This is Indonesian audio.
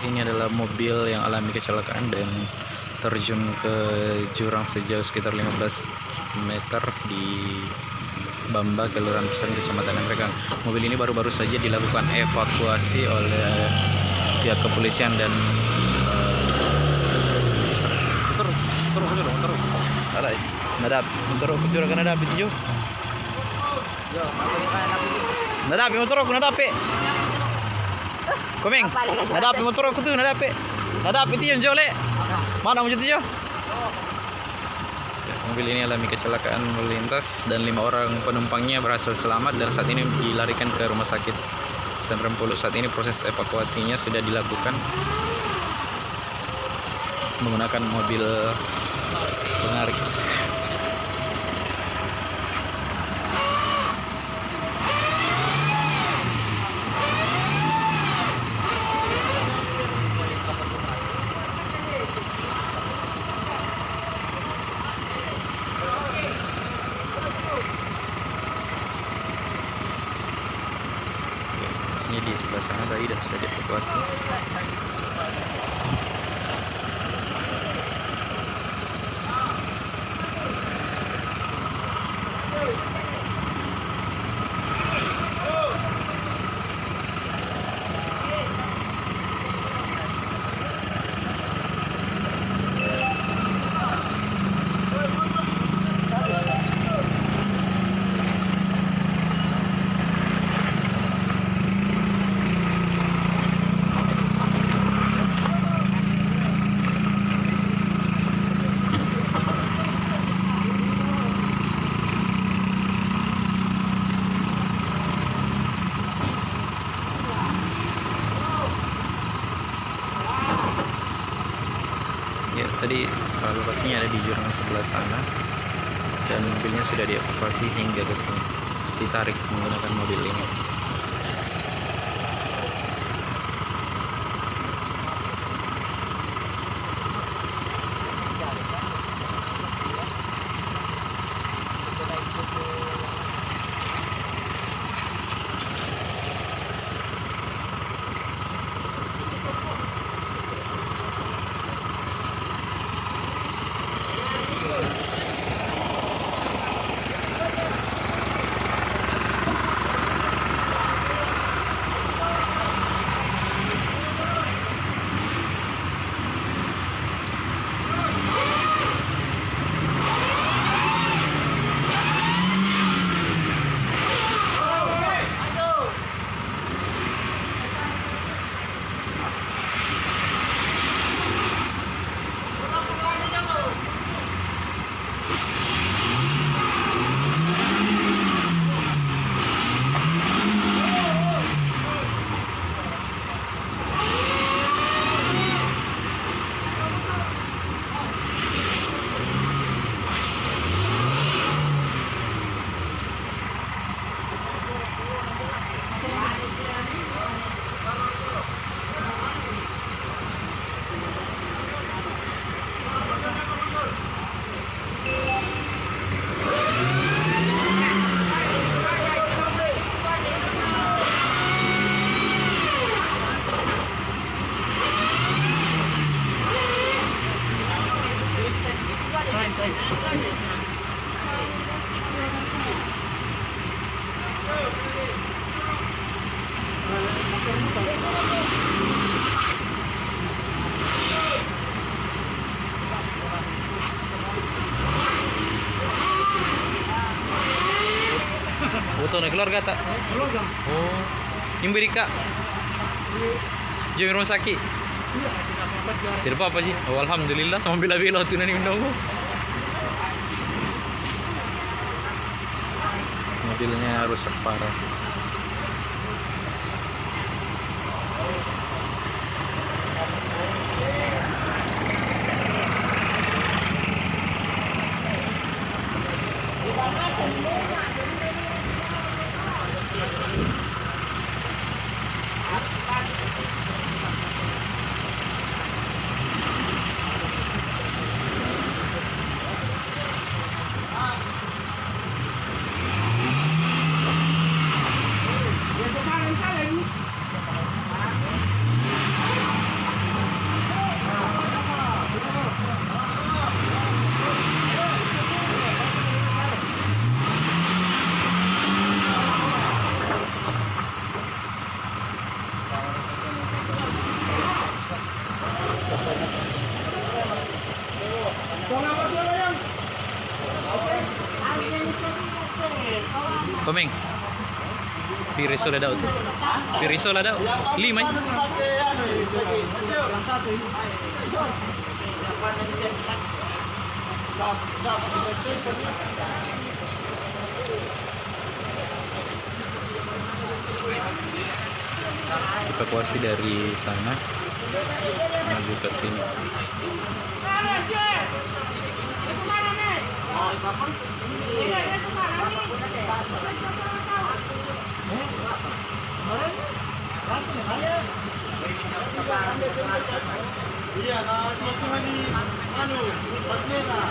ini adalah mobil yang alami kecelakaan dan terjun ke jurang sejauh sekitar 15 meter di Bamba, Kelurahan Pesan, Kecamatan Nangrekang. Mobil ini baru-baru saja dilakukan evakuasi oleh pihak kepolisian dan nadap itu nadapi motor aku nadapi komeng nadapi motor aku tuh nadapi itu yang jole mana mau jatuh. Mobil ini alami kecelakaan lalu lintas dan 5 orang penumpangnya berhasil selamat dan saat ini dilarikan ke rumah sakit Rempulu. Saat ini proses evakuasinya sudah dilakukan menggunakan mobil penarik. Ini di sebelah sana tadi sudah dievakuasi. Ya, tadi lokasinya ada di jurang sebelah sana dan mobilnya sudah dievakuasi hingga ke sini, ditarik menggunakan mobil ini. Foto na keluarga tak? Keluarga. Oh, yung beri kak? Jom rumah sakit? Tidak apa-apa sih. Oh, alhamdulillah sama bila-bila tu nani menunggu. Mobilnya rusak parah. Komeng. Piriso ada tuh. Piriso ada 5. Evakuasi dari sana menuju ke sini. Iya, cuma di pas merah.